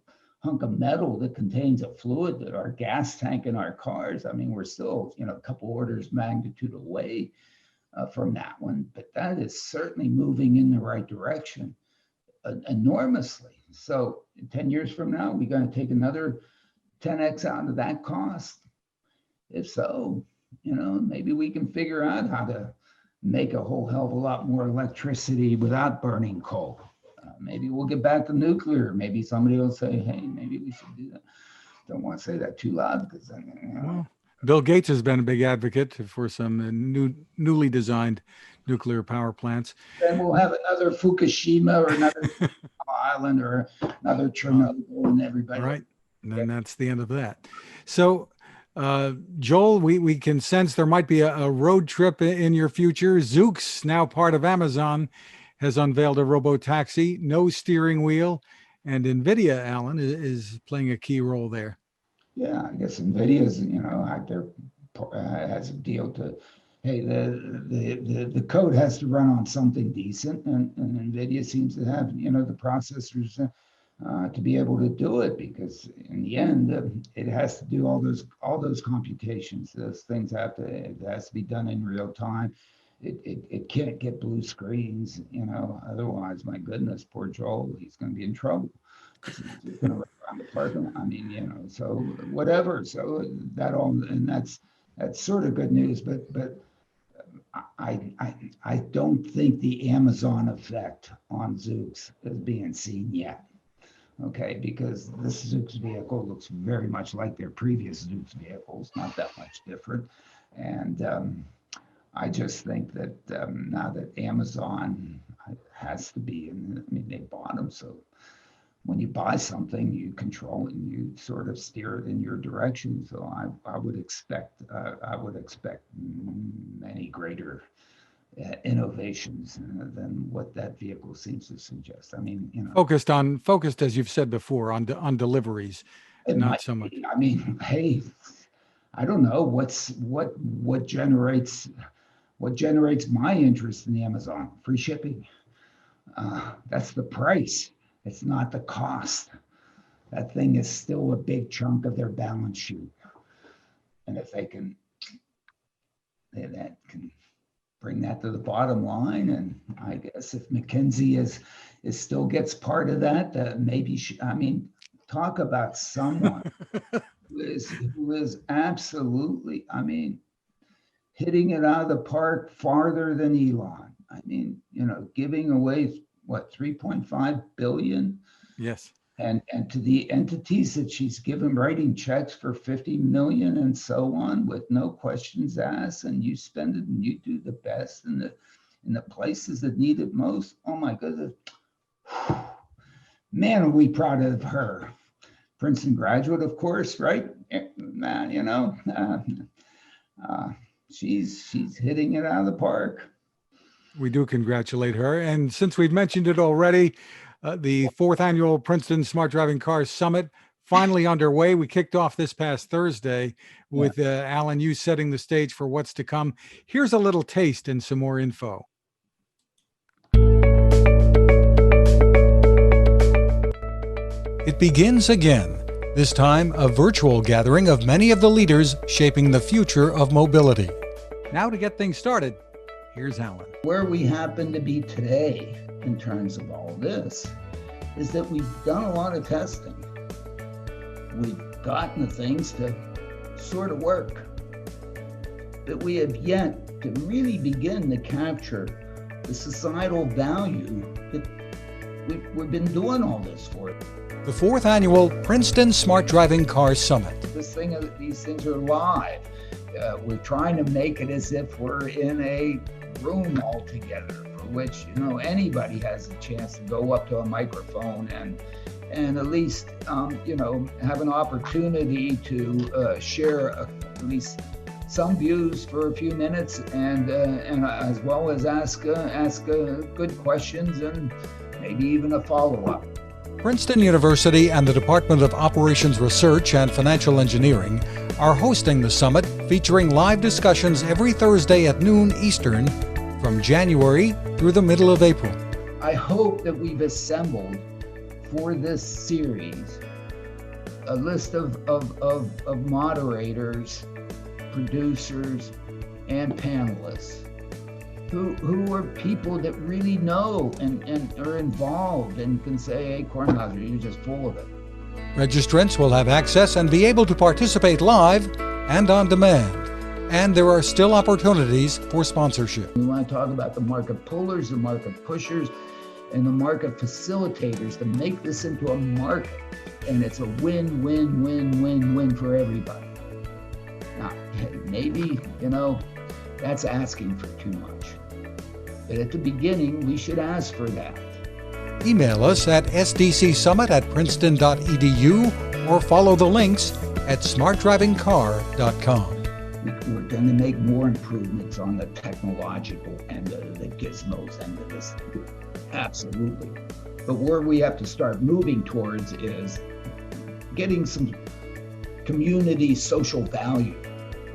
hunk of metal that contains a fluid that our gas tank in our cars? I mean, we're still, you know, a couple orders magnitude away from that one, but that is certainly moving in the right direction enormously. So 10 years from now, we're going to take another 10x out of that cost. If so, you know, maybe we can figure out how to make a whole hell of a lot more electricity without burning coal. Maybe we'll get back to nuclear. Maybe somebody will say, hey, maybe we should do that. Don't want to say that too loud because then, you know. Well, Bill Gates has been a big advocate for some newly designed nuclear power plants. Then we'll have another Fukushima or another island or another Chernobyl, and everybody. Right. And then that's the end of that. So, Joel, we can sense there might be a road trip in your future. Zoox, now part of Amazon, has unveiled a robo taxi, no steering wheel, and NVIDIA, Alan, is playing a key role there. Yeah, I guess NVIDIA's, you know, out there has a deal to, hey, the code has to run on something decent, and NVIDIA seems to have, you know, the processors to be able to do it, because in the end, it has to do all those computations. Those things it has to be done in real time. It can't get blue screens, you know, otherwise, my goodness, poor Joel, he's going to be in trouble. He's going to run around the parking lot. I mean, you know, so whatever. So that all, and that's sort of good news, but I don't think the Amazon effect on Zoox is being seen yet. Okay, because this Zoox vehicle looks very much like their previous Zoox vehicles, not that much different. And I just think that now that Amazon has to be, and I mean, they bought them, so when you buy something, you control it and you sort of steer it in your direction. So I would expect many greater innovations than what that vehicle seems to suggest. I mean, you know, focused as you've said before on deliveries, not so much. I mean, hey, I don't know what generates my interest in the Amazon. Free shipping. That's the price. It's not the cost. That thing is still a big chunk of their balance sheet. And if they can bring that to the bottom line, and I guess if McKinsey is still gets part of that, maybe I mean, talk about someone who is absolutely, I mean, hitting it out of the park farther than Elon. I mean, you know, giving away what, 3.5 billion? Yes. And to the entities that she's given, writing checks for 50 million and so on, with no questions asked, and you spend it and you do the best in the places that need it most. Oh my goodness. Man, are we proud of her. Princeton graduate, of course, right? You know, she's hitting it out of the park. We do congratulate her. And since we've mentioned it already, the 4th annual Princeton Smart Driving Car Summit finally underway. We kicked off this past Thursday with Alain, you setting the stage for what's to come. Here's a little taste and some more info. It begins again, this time a virtual gathering of many of the leaders shaping the future of mobility. Now to get things started, here's Alain. Where we happen to be today in terms of all this is that we've done a lot of testing. We've gotten the things to sort of work, but we have yet to really begin to capture the societal value that we've been doing all this for. The 4th annual Princeton Smart Driving Car Summit. These things are live. we're trying to make it as if we're in a room all together, for which, you know, anybody has a chance to go up to a microphone and at least, you know, have an opportunity to share at least some views for a few minutes, and as well as ask good questions and maybe even a follow-up. Princeton University and the Department of Operations Research and Financial Engineering are hosting the summit, featuring live discussions every Thursday at noon Eastern from January through the middle of April. I hope that we've assembled for this series a list of moderators, producers, and panelists who are people that really know and are involved and can say, hey, Kornhauser, you're just full of it. Registrants will have access and be able to participate live and on demand. And there are still opportunities for sponsorship. We want to talk about the market pullers, the market pushers, and the market facilitators to make this into a market. And it's a win, win, win, win, win for everybody. Now, maybe, you know, that's asking for too much. But at the beginning, we should ask for that. Email us at sdcsummit@princeton.edu or follow the links at smartdrivingcar.com. We're going to make more improvements on the technological end of the gizmos end of this. Absolutely. But where we have to start moving towards is getting some community social value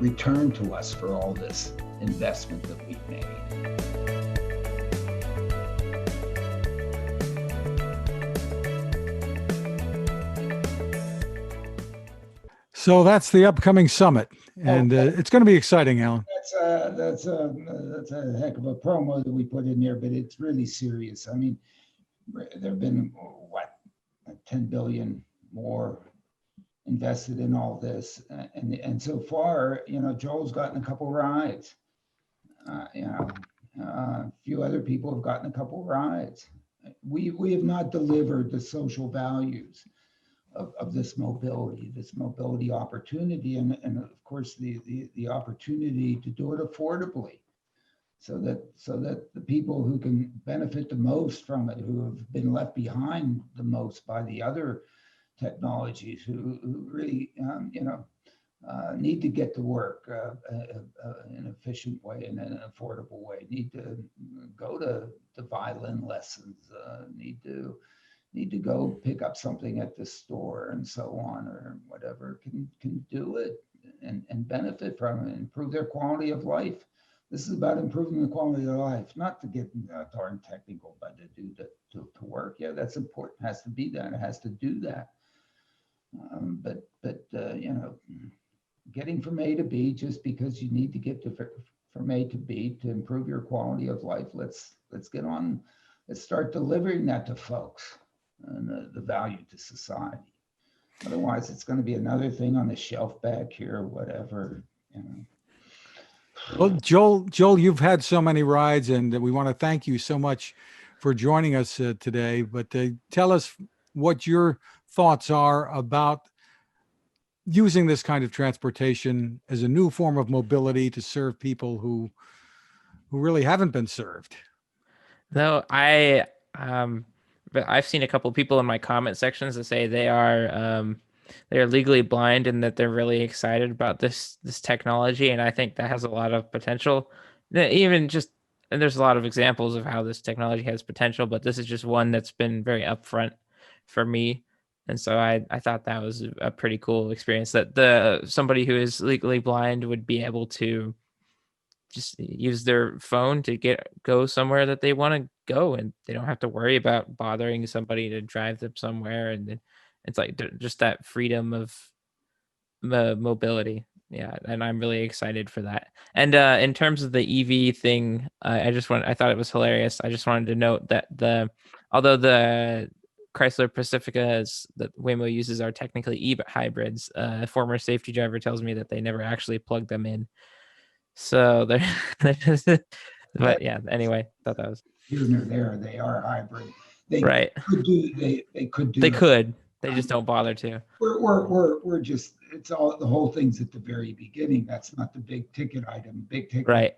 returned to us for all this investment that we've made. So that's the upcoming summit, and it's going to be exciting, Alan. That's a heck of a promo that we put in there, but it's really serious. I mean, there have been, what, 10 billion more invested in all this, and so far, you know, Joel's gotten a couple rides. You know, a few other people have gotten a couple rides. We have not delivered the social values of this mobility opportunity, and of course the opportunity to do it affordably, so that the people who can benefit the most from it, who have been left behind the most by the other technologies, who really you know, need to get to work in an efficient way and in an affordable way, need to go to violin lessons, need to go pick up something at the store and so on, or whatever, can do it and benefit from it, improve their quality of life. This is about improving the quality of life, not to get darn technical, but to do that, to work. Yeah, that's important. It has to be that. It has to do that. But you know, getting from A to B just because you need to get from A to B to improve your quality of life. Let's get on. Let's start delivering that to folks, and the value to society. Otherwise, it's going to be another thing on the shelf back here, whatever, you know. Well, Joel, you've had so many rides, and we want to thank you so much for joining us today. But tell us what your thoughts are about using this kind of transportation as a new form of mobility to serve people who really haven't been served. No, but I've seen a couple of people in my comment sections that say they're legally blind and that they're really excited about this technology, and I think that has a lot of potential. And there's a lot of examples of how this technology has potential, but this is just one that's been very upfront for me, and so I thought that was a pretty cool experience, that somebody who is legally blind would be able to just use their phone to go somewhere that they want to go, and they don't have to worry about bothering somebody to drive them somewhere. And then it's like just that freedom of mobility. Yeah, and I'm really excited for that. And in terms of the EV thing, I thought it was hilarious. I just wanted to note that although the Chrysler Pacificas that Waymo uses are technically hybrids, a former safety driver tells me that they never actually plugged them in. So they're but yeah, anyway, thought that was Here nor there, they are hybrid. They right. could do. They could do. They could. They just don't bother to. We're just it's all, the whole thing's at the very beginning. That's not the big ticket item. Big ticket Right.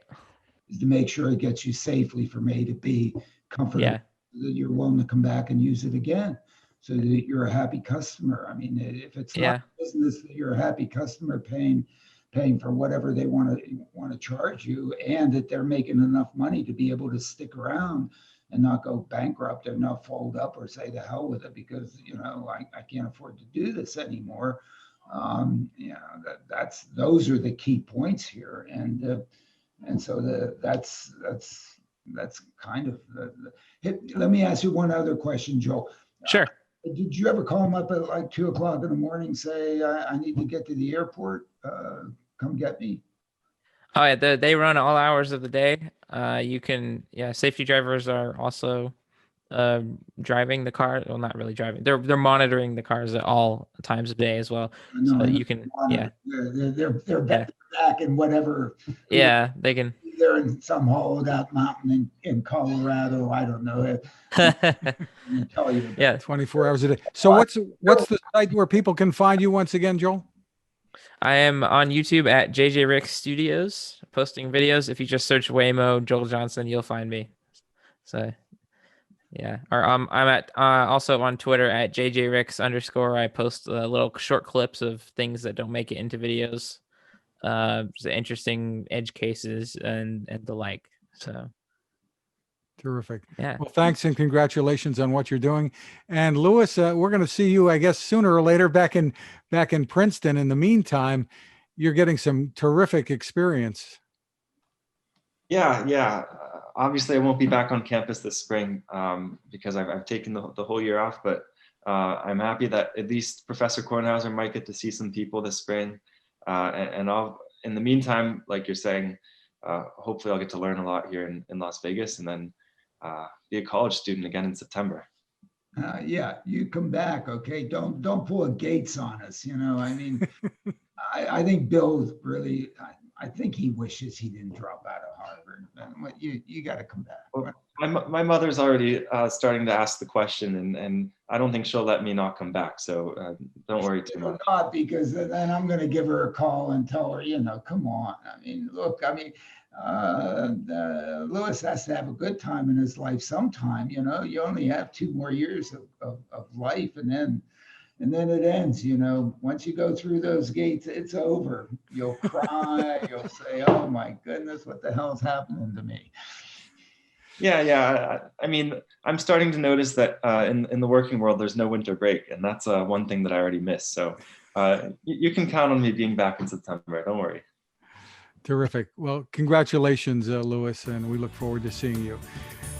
is to make sure it gets you safely from A to B, comfortable, Yeah. that you're willing to come back and use it again, so that you're a happy customer. I mean, if it's not Yeah. business, that you're a happy customer paying for whatever they want to charge you, and that they're making enough money to be able to stick around and not go bankrupt or not fold up or say to hell with it, because I can't afford to do this anymore. Those are the key points here, and so that's kind of let me ask you one other question, Joel. Sure. Did you ever call them up at like 2:00 in the morning, say, I need to get to the airport, come get me? Oh yeah, they run all hours of the day. Safety drivers are also driving the car. Well, not really driving. They're monitoring the cars at all times of day as well. No, So you can, yeah, they're back in whatever. yeah, they can. They're in some hollowed out mountain in Colorado. I don't know. I can tell you. Yeah, 24 hours a day. So what's the site where people can find you once again, Joel? I am on YouTube at JJ Rick Studios, posting videos. If you just search Waymo Joel Johnson, you'll find me. So yeah, or I'm at also on Twitter at JJRicks_. I post little short clips of things that don't make it into videos, interesting edge cases and the like. So terrific. yeah. Well, thanks and congratulations on what you're doing. And Louis, we're going to see you, I guess, sooner or later back in Princeton. In the meantime, you're getting some terrific experience. Yeah. Obviously, I won't be back on campus this spring because I've taken the whole year off. But I'm happy that at least Professor Kornhauser might get to see some people this spring. And I'll, in the meantime, like you're saying, hopefully I'll get to learn a lot here in Las Vegas, and then be a college student again in September. Yeah, you come back, okay? Don't pull a Gates on us. I mean, I think Bill really, I think he wishes he didn't drop out of Harvard. You got to come back. Well, my mother's already starting to ask the question, and I don't think she'll let me not come back. So don't worry too much. Not, because then I'm going to give her a call and tell her, come on. I mean, look, Louis has to have a good time in his life sometime. You only have 2 more years of life, and then it ends. Once you go through those gates, it's over. You'll cry. You'll say, oh my goodness, what the hell's happening to me? Yeah. I mean, I'm starting to notice that in the working world, there's no winter break, and that's one thing that I already missed. So you can count on me being back in September. Don't worry. Terrific. Well, congratulations, Louis, and we look forward to seeing you.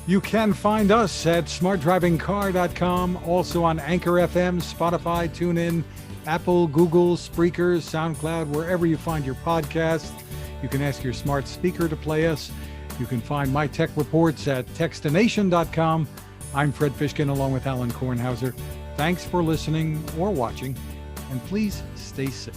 You can find us at smartdrivingcar.com, also on Anchor FM, Spotify, TuneIn, Apple, Google, Spreaker, SoundCloud, wherever you find your podcast. You can ask your smart speaker to play us. You can find my tech reports at textination.com. I'm Fred Fishkin, along with Alain Kornhauser. Thanks for listening or watching, and please stay safe.